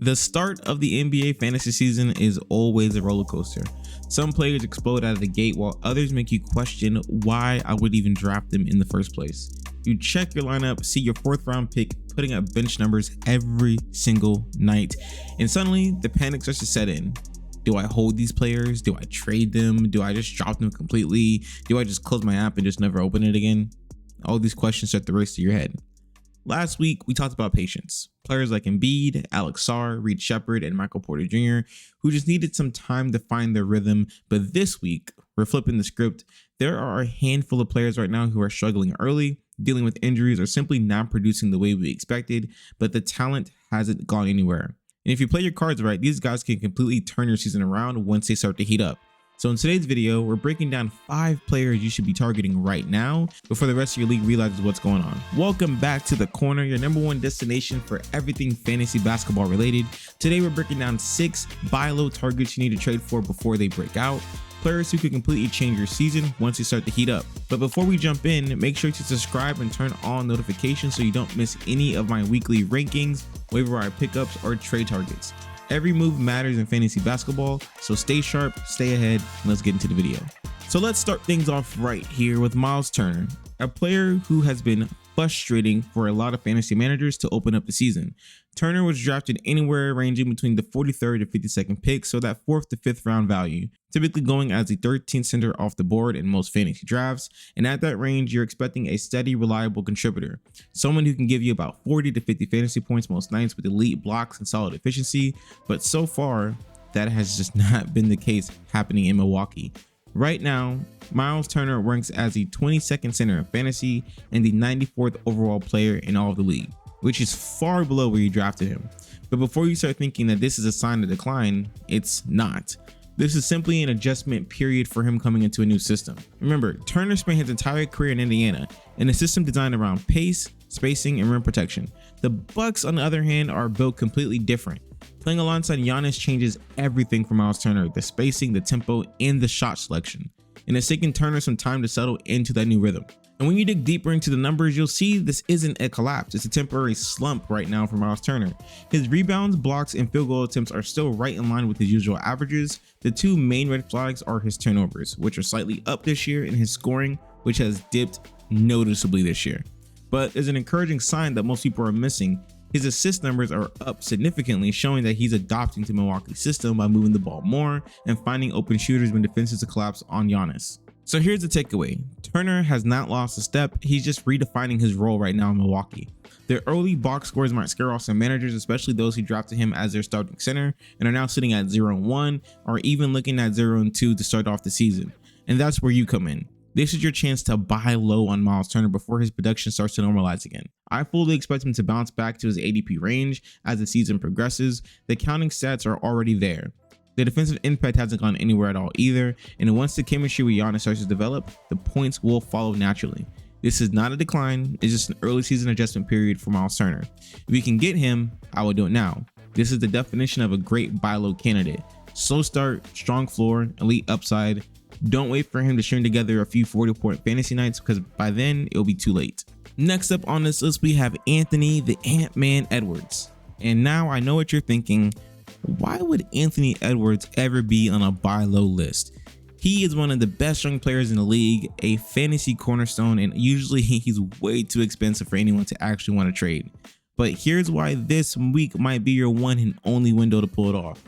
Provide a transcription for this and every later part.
The start of the NBA fantasy season is always a roller coaster. Some players explode out of the gate while others make you question why I would even draft them in the first place. You check your lineup, see your 4th round pick putting up bench numbers every single night, and suddenly the panic starts to set in. Do I hold these players? Do I trade them? Do I just drop them completely? Do I just close my app and just never open it again? All these questions start to race through your head. Last week, we talked about patience. Players like Embiid, Alex Sarr, Reed Shepard, and Michael Porter Jr., who just needed some time to find their rhythm. But this week, we're flipping the script. There are a handful of players right now who are struggling early, dealing with injuries, or simply not producing the way we expected, but the talent hasn't gone anywhere. And if you play your cards right, these guys can completely turn your season around once they start to heat up. So in today's video, we're breaking down 5 players you should be targeting right now before the rest of your league realizes what's going on. Welcome back to The Corner, your #1 destination for everything fantasy basketball related. Today we're breaking down 6 buy low targets you need to trade for before they break out. Players who could completely change your season once they start to heat up. But before we jump in, make sure to subscribe and turn on notifications so you don't miss any of my weekly rankings, waiver wire pickups, or trade targets. Every move matters in fantasy basketball, so stay sharp, stay ahead, and let's get into the video. So let's start things off right here with Miles Turner, a player who has been frustrating for a lot of fantasy managers to open up the season. Turner was drafted anywhere ranging between the 43rd to 52nd pick, so that 4th to 5th round value, typically going as the 13th center off the board in most fantasy drafts. And at that range, you're expecting a steady, reliable contributor, someone who can give you about 40 to 50 fantasy points most nights with elite blocks and solid efficiency. But so far, that has just not been the case happening in Milwaukee. Right now, Miles Turner ranks as the 22nd center in fantasy and the 94th overall player in all of the league, which is far below where you drafted him. But before you start thinking that this is a sign of decline, it's not. This is simply an adjustment period for him coming into a new system. Remember, Turner spent his entire career in Indiana in a system designed around pace, spacing, and rim protection. The Bucks, on the other hand, are built completely different. Playing alongside Giannis changes everything for Miles Turner: the spacing, the tempo, and the shot selection. And it's taken Turner some time to settle into that new rhythm. And when you dig deeper into the numbers, you'll see this isn't a collapse. It's a temporary slump right now for Miles Turner. His rebounds, blocks, and field goal attempts are still right in line with his usual averages. The 2 main red flags are his turnovers, which are slightly up this year, and his scoring, which has dipped noticeably this year. But there's an encouraging sign that most people are missing. His assist numbers are up significantly, showing that he's adopting to Milwaukee's system by moving the ball more and finding open shooters when defenses collapse on Giannis. So here's the takeaway: Turner has not lost a step, he's just redefining his role right now in Milwaukee. The early box scores might scare off some managers, especially those who drafted him as their starting center and are now sitting at 0-1 or even looking at 0-2 to start off the season. And that's where you come in. This is your chance to buy low on Miles Turner before his production starts to normalize again. I fully expect him to bounce back to his ADP range as the season progresses. The counting stats are already there. The defensive impact hasn't gone anywhere at all either, and once the chemistry with Giannis starts to develop, the points will follow naturally. This is not a decline, it's just an early season adjustment period for Miles Turner. If you can get him, I will do it now. This is the definition of a great buy low candidate. Slow start, strong floor, elite upside. Don't wait for him to string together a few 40-point fantasy nights, because by then it'll be too late. Next up on this list, we have Anthony the Ant-Man Edwards. And now I know what you're thinking: why would Anthony Edwards ever be on a buy low list? He is one of the best young players in the league, a fantasy cornerstone, and usually he's way too expensive for anyone to actually want to trade. But here's why this week might be your one and only window to pull it off.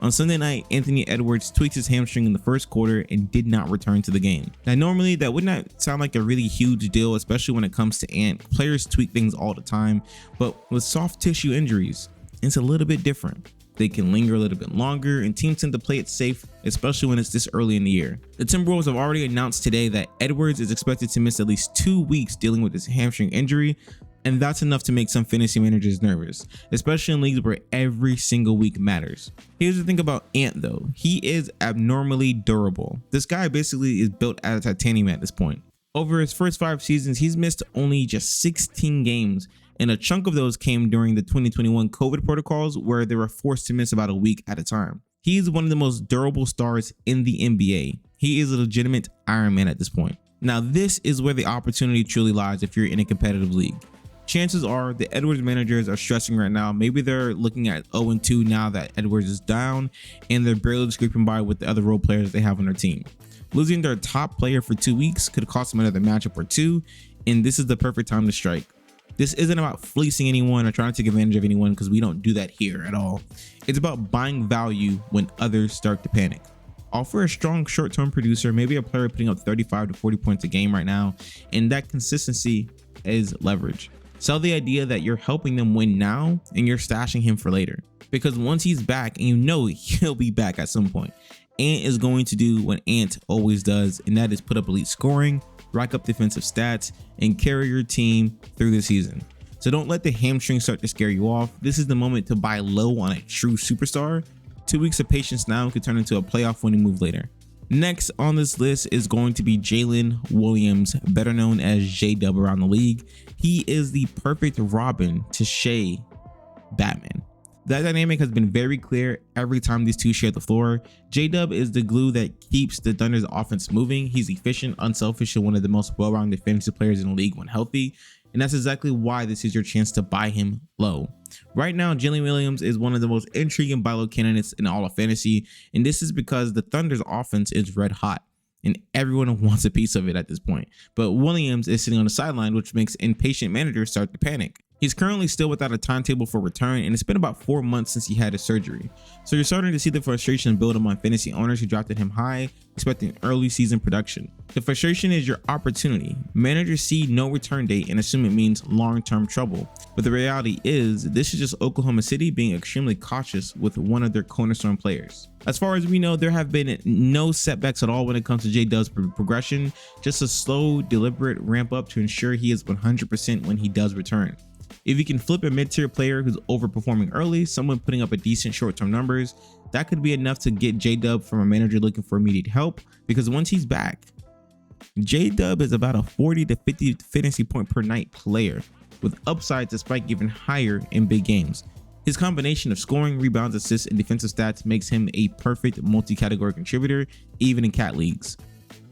On Sunday night, Anthony Edwards tweaked his hamstring in the first quarter and did not return to the game. Now, normally that would not sound like a really huge deal, especially when it comes to Ant. Players tweak things all the time, but with soft tissue injuries, it's a little bit different. They can linger a little bit longer, and teams tend to play it safe, especially when it's this early in the year. The Timberwolves have already announced today that Edwards is expected to miss at least 2 weeks dealing with his hamstring injury, and that's enough to make some fantasy managers nervous, especially in leagues where every single week matters. Here's the thing about Ant though: he is abnormally durable. This guy basically is built out of titanium at this point. Over his first 5 seasons, he's missed only just 16 games, and a chunk of those came during the 2021 COVID protocols, where they were forced to miss about a week at a time. He is one of the most durable stars in the NBA. He is a legitimate Iron Man at this point. Now, this is where the opportunity truly lies if you're in a competitive league. Chances are the Edwards managers are stressing right now. Maybe they're looking at 0-2 now that Edwards is down, and they're barely scraping by with the other role players they have on their team. Losing their top player for 2 weeks could cost them another matchup or two, and this is the perfect time to strike. This isn't about fleecing anyone or trying to take advantage of anyone, because we don't do that here at all. It's about buying value when others start to panic. Offer a strong short-term producer, maybe a player putting up 35 to 40 points a game right now, and that consistency is leverage. Sell the idea that you're helping them win now and you're stashing him for later, because once he's back, and you know he'll be back at some point, Ant is going to do what Ant always does, and that is put up elite scoring, rack up defensive stats, and carry your team through the season. So don't let the hamstring start to scare you off. This is the moment to buy low on a true superstar. 2 weeks of patience now could turn into a playoff winning move later. Next on this list is going to be Jalen Williams, better known as J-Dub around the league. He is the perfect Robin to Shea Batman. That dynamic has been very clear every time these two share the floor. J-Dub is the glue that keeps the Thunder's offense moving. He's efficient, unselfish, and one of the most well-rounded fantasy players in the league when healthy. And that's exactly why this is your chance to buy him low. Right now, Jalen Williams is one of the most intriguing buy low candidates in all of fantasy. And this is because the Thunder's offense is red hot, and everyone wants a piece of it at this point. But Williams is sitting on the sideline, which makes impatient managers start to panic. He's currently still without a timetable for return, and it's been about 4 months since he had his surgery. So you're starting to see the frustration build among fantasy owners who drafted him high, expecting early season production. The frustration is your opportunity. Managers see no return date and assume it means long-term trouble. But the reality is, this is just Oklahoma City being extremely cautious with one of their cornerstone players. As far as we know, there have been no setbacks at all when it comes to J-Dub's progression, just a slow, deliberate ramp up to ensure he is 100% when he does return. If you can flip a mid-tier player who's overperforming early, someone putting up a decent short-term numbers, that could be enough to get J-Dub from a manager looking for immediate help, because once he's back, J-Dub is about a 40 to 50 fantasy point per night player, with upside to spike even higher in big games. His combination of scoring, rebounds, assists, and defensive stats makes him a perfect multi-category contributor, even in cat leagues.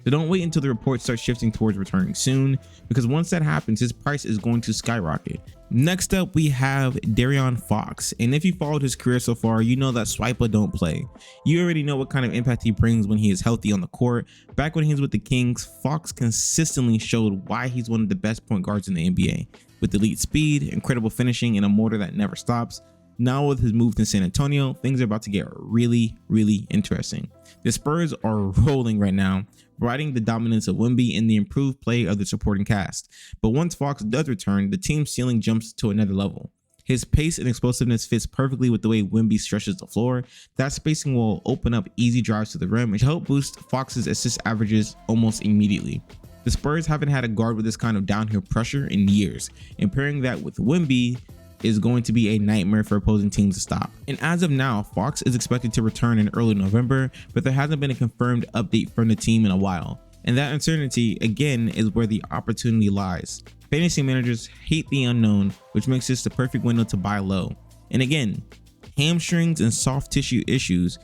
So don't wait until the reports start shifting towards returning soon, because once that happens, his price is going to skyrocket. Next up, we have De'Aaron Fox, and if you followed his career so far, you know that Swiper don't play. You already know what kind of impact he brings when he is healthy on the court. Back when he was with the Kings, Fox consistently showed why he's one of the best point guards in the NBA, with elite speed, incredible finishing, and a motor that never stops. Now with his move to San Antonio, things are about to get really, really interesting. The Spurs are rolling right now, riding the dominance of Wemby and the improved play of the supporting cast. But once Fox does return, the team's ceiling jumps to another level. His pace and explosiveness fits perfectly with the way Wemby stretches the floor. That spacing will open up easy drives to the rim and help boost Fox's assist averages almost immediately. The Spurs haven't had a guard with this kind of downhill pressure in years, and pairing that with Wemby is going to be a nightmare for opposing teams to stop. And as of now, Fox is expected to return in early November, but there hasn't been a confirmed update from the team in a while. And that uncertainty, again, is where the opportunity lies. Fantasy managers hate the unknown, which makes this the perfect window to buy low. And again, hamstrings and soft tissue issues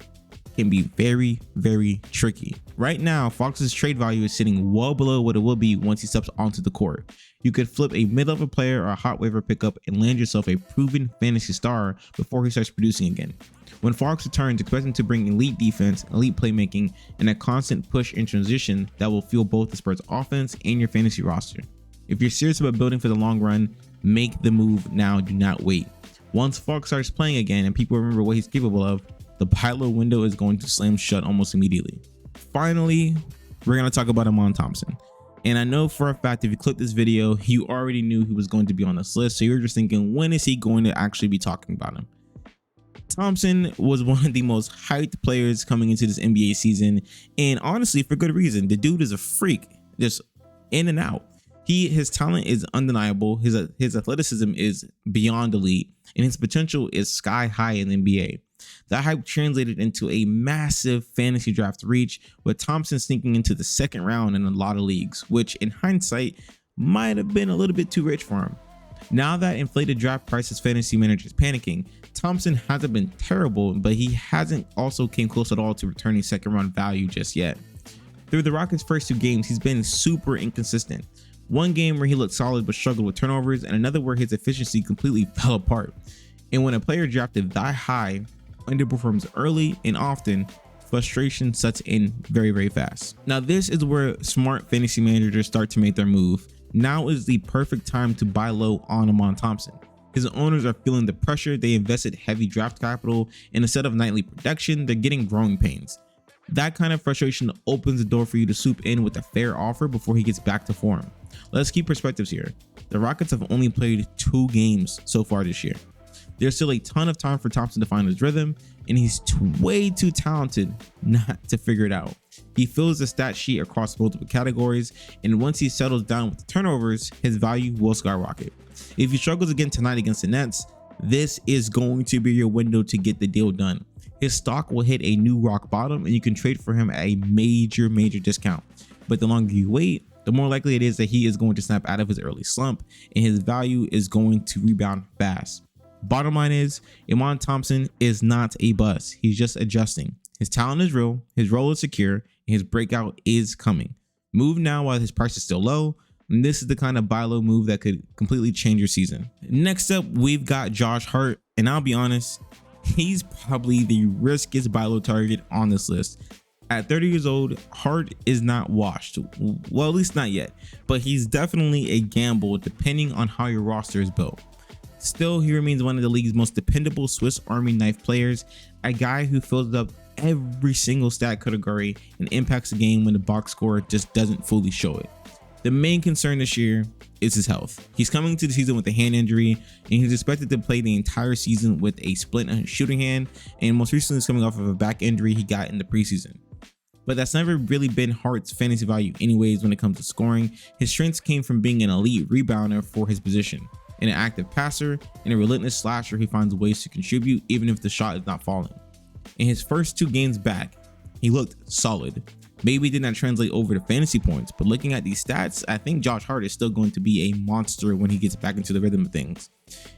can be very, very tricky. Right now, Fox's trade value is sitting well below what it will be once he steps onto the court. You could flip a mid-level player or a hot waiver pickup and land yourself a proven fantasy star before he starts producing again. When Fox returns, expect him to bring elite defense, elite playmaking, and a constant push in transition that will fuel both the Spurs offense and your fantasy roster. If you're serious about building for the long run, make the move now, do not wait. Once Fox starts playing again and people remember what he's capable of, the buy low window is going to slam shut almost immediately. Finally, we're going to talk about Thompson. And I know for a fact, if you clicked this video, you already knew he was going to be on this list. So you're just thinking, when is he going to actually be talking about him? Thompson was one of the most hyped players coming into this NBA season. And honestly, for good reason. The dude is a freak, just in and out. His talent is undeniable. His athleticism is beyond elite, and his potential is sky high in the NBA. That hype translated into a massive fantasy draft reach, with Thompson sneaking into the second round in a lot of leagues, which in hindsight might have been a little bit too rich for him. Now that inflated draft prices fantasy managers panicking, Thompson hasn't been terrible, but he hasn't also came close at all to returning second round value just yet. Through the Rockets' first 2 games, he's been super inconsistent. One game where he looked solid but struggled with turnovers, and another where his efficiency completely fell apart. And when a player drafted that high underperforms early and often, frustration sets in very, very fast. Now this is where smart fantasy managers start to make their move. Now is the perfect time to buy low on Thompson. His owners are feeling the pressure. They invested heavy draft capital, and instead of nightly production, they're getting growing pains. That kind of frustration opens the door for you to swoop in with a fair offer before he gets back to form. Let's keep perspectives here. The Rockets have only played 2 games so far this year. There's still a ton of time for Thompson to find his rhythm, and he's way too talented not to figure it out. He fills the stat sheet across multiple categories, and once he settles down with the turnovers, his value will skyrocket. If he struggles again tonight against the Nets, this is going to be your window to get the deal done. His stock will hit a new rock bottom, and you can trade for him at a major discount. But the longer you wait, the more likely it is that he is going to snap out of his early slump, and his value is going to rebound fast. Bottom line is, Thompson is not a bust. He's just adjusting. His talent is real, his role is secure, and his breakout is coming. Move now while his price is still low, and this is the kind of buy low move that could completely change your season. Next up, we've got Josh Hart, and I'll be honest, he's probably the riskiest buy low target on this list. At 30 years old, Hart is not washed. Well, at least not yet, but he's definitely a gamble depending on how your roster is built. Still, he remains one of the league's most dependable Swiss Army knife players, a guy who fills up every single stat category and impacts the game when the box score just doesn't fully show it. The main concern this year is his health. He's coming to the season with a hand injury, and he's expected to play the entire season with a splint on his shooting hand, and most recently is coming off of a back injury he got in the preseason. But that's never really been Hart's fantasy value anyways when it comes to scoring. His strengths came from being an elite rebounder for his position, an active passer, and a relentless slasher who finds ways to contribute even if the shot is not falling. In his first 2 games back, he looked solid. Maybe it did not translate over to fantasy points, but looking at these stats, I think Josh Hart is still going to be a monster when he gets back into the rhythm of things.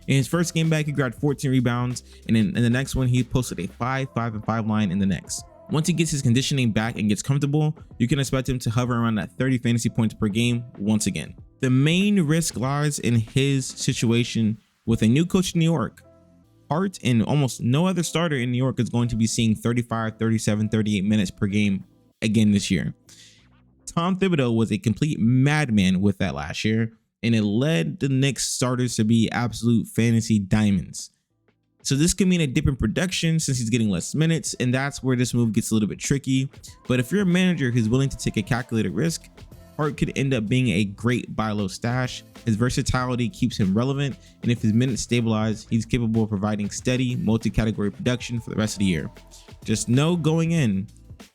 In his first game back, he grabbed 14 rebounds, and in the next one, he posted a 5-5-5 line in the next. Once he gets his conditioning back and gets comfortable, you can expect him to hover around that 30 fantasy points per game once again. The main risk lies in his situation with a new coach in New York. Hart and almost no other starter in New York is going to be seeing 35, 37, 38 minutes per game again this year. Tom Thibodeau was a complete madman with that last year, and it led the Knicks starters to be absolute fantasy diamonds. So this could mean a dip in production since he's getting less minutes, and that's where this move gets a little bit tricky. But if you're a manager who's willing to take a calculated risk, Hart could end up being a great buy low stash. His versatility keeps him relevant, and if his minutes stabilize, he's capable of providing steady multi-category production for the rest of the year. Just know going in,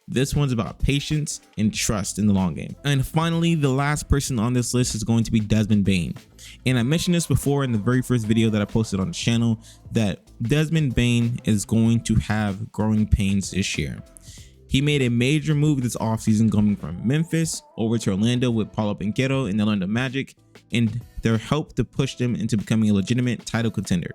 this one's about patience and trust in the long game. And finally, the last person on this list is going to be Desmond Bane. And I mentioned this before in the very first video that I posted on the channel, that Desmond Bane is going to have growing pains this year. He made a major move this offseason going from Memphis over to Orlando with Paulo Banchero and the Orlando Magic, and their help to push them into becoming a legitimate title contender.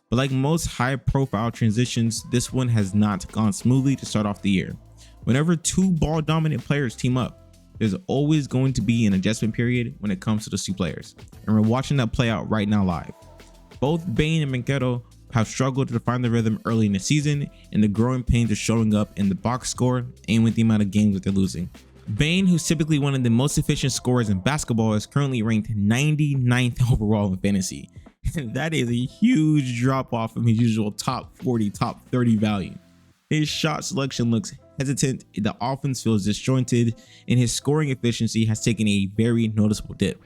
But like most high-profile transitions, this one has not gone smoothly to start off the year. Whenever 2 ball-dominant players team up, there's always going to be an adjustment period when it comes to those 2 players, and we're watching that play out right now live. Both Bane and Banchero have struggled to find the rhythm early in the season, and the growing pains are showing up in the box score and with the amount of games that they're losing. Bane, who's typically one of the most efficient scorers in basketball, is currently ranked 99th overall in fantasy. That is a huge drop off from his usual top 40, top 30 value. His shot selection looks hesitant, the offense feels disjointed, and his scoring efficiency has taken a very noticeable dip.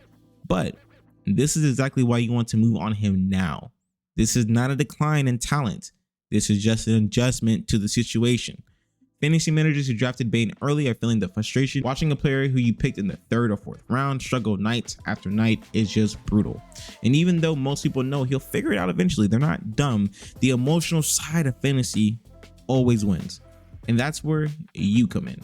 But this is exactly why you want to move on him now. This is not a decline in talent. This is just an adjustment to the situation. Fantasy managers who drafted Bane early are feeling the frustration. Watching a player who you picked in the 3rd or 4th round struggle night after night is just brutal. And even though most people know he'll figure it out eventually, they're not dumb, the emotional side of fantasy always wins. And that's where you come in.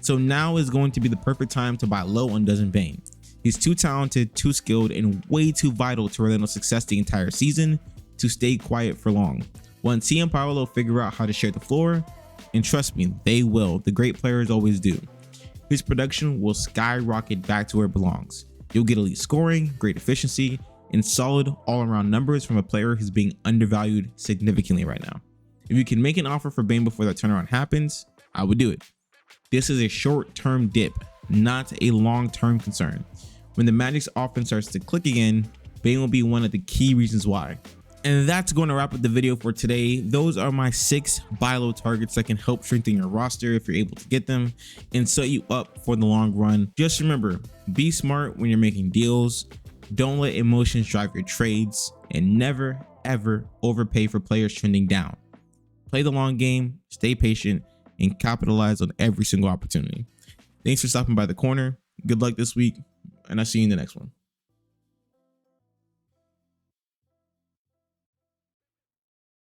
So now is going to be the perfect time to buy low on Desmond Bane. He's too talented, too skilled, and way too vital to Orlando's success the entire season to stay quiet for long. Once he and Paolo figure out how to share the floor, and trust me, they will, the great players always do, his production will skyrocket back to where it belongs. You'll get elite scoring, great efficiency, and solid all-around numbers from a player who's being undervalued significantly right now. If you can make an offer for Bane before that turnaround happens, I would do it. This is a short-term dip, not a long-term concern. When the Magic's offense starts to click again, Bane will be one of the key reasons why. And that's going to wrap up the video for today. Those are my 6 buy low targets that can help strengthen your roster if you're able to get them and set you up for the long run. Just remember, be smart when you're making deals. Don't let emotions drive your trades, and never ever overpay for players trending down. Play the long game, stay patient, and capitalize on every single opportunity. Thanks for stopping by the corner. Good luck this week, and I'll see you in the next one.